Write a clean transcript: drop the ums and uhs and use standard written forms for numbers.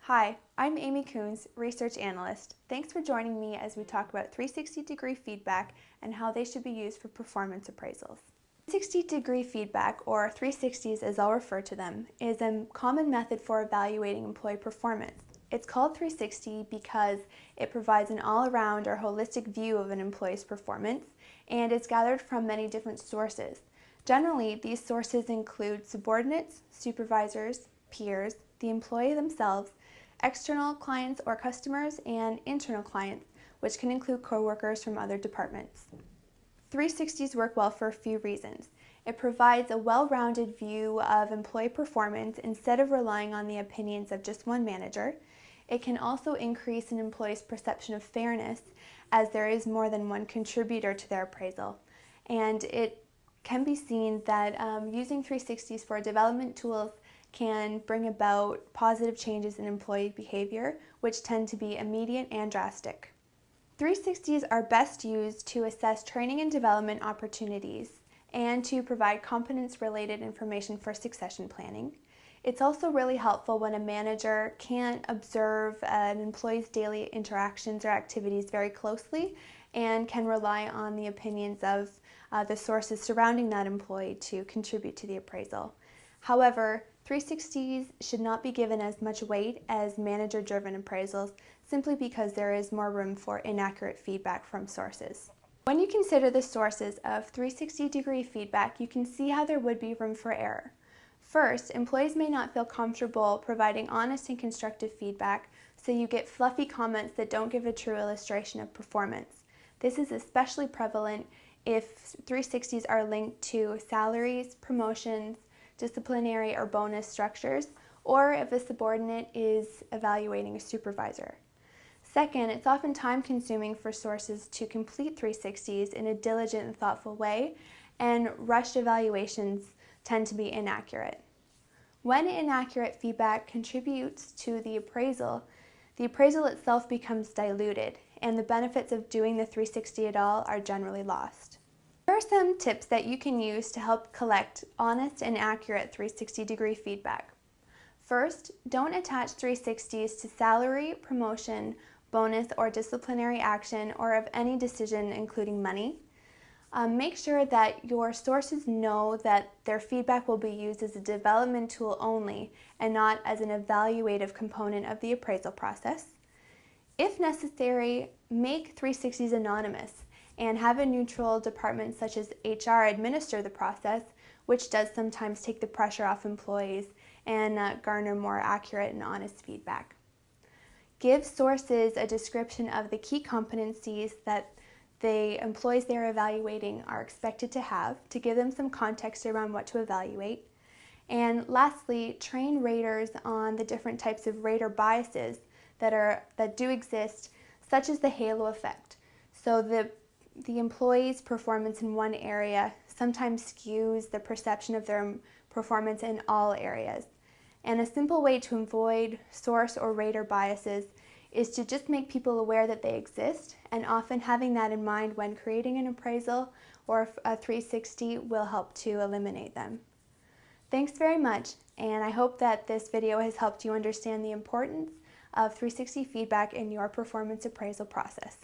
Hi, I'm Amy Coons, Research Analyst. Thanks for joining me as we talk about 360-degree feedback and how they should be used for performance appraisals. 360-degree feedback, or 360s as I'll refer to them, is a common method for evaluating employee performance. It's called 360 because it provides an all-around or holistic view of an employee's performance, and it's gathered from many different sources. Generally, these sources include subordinates, supervisors, peers, the employee themselves, external clients or customers, and internal clients, which can include coworkers from other departments. 360s work well for a few reasons. It provides a well-rounded view of employee performance instead of relying on the opinions of just one manager. It can also increase an employee's perception of fairness as there is more than one contributor to their appraisal. And it can be seen that using 360s for development tools can bring about positive changes in employee behavior, which tend to be immediate and drastic. 360s are best used to assess training and development opportunities and to provide competence-related information for succession planning. It's also really helpful when a manager can't observe an employee's daily interactions or activities very closely and can rely on the opinions of the sources surrounding that employee to contribute to the appraisal. However, 360s should not be given as much weight as manager-driven appraisals simply because there is more room for inaccurate feedback from sources. When you consider the sources of 360-degree feedback, you can see how there would be room for error. First, employees may not feel comfortable providing honest and constructive feedback, so you get fluffy comments that don't give a true illustration of performance. This is especially prevalent if 360s are linked to salaries, promotions, disciplinary or bonus structures, or if a subordinate is evaluating a supervisor. Second, it's often time-consuming for sources to complete 360s in a diligent and thoughtful way, and rushed evaluations tend to be inaccurate. When inaccurate feedback contributes to the appraisal itself becomes diluted, and the benefits of doing the 360 at all are generally lost. Here are some tips that you can use to help collect honest and accurate 360-degree feedback. First, don't attach 360s to salary, promotion, bonus, or disciplinary action, or of any decision including money. Make sure that your sources know that their feedback will be used as a development tool only and not as an evaluative component of the appraisal process. If necessary, make 360s anonymous and have a neutral department such as HR administer the process, which does sometimes take the pressure off employees and garner more accurate and honest feedback. Give sources a description of the key competencies that the employees they are evaluating are expected to have to give them some context around what to evaluate. And lastly, train raters on the different types of rater biases that do exist, such as the halo effect. So the employee's performance in one area sometimes skews the perception of their performance in all areas. And a simple way to avoid source or rater biases is to just make people aware that they exist, and often having that in mind when creating an appraisal or a 360 will help to eliminate them. Thanks very much, and I hope that this video has helped you understand the importance of 360 feedback in your performance appraisal process.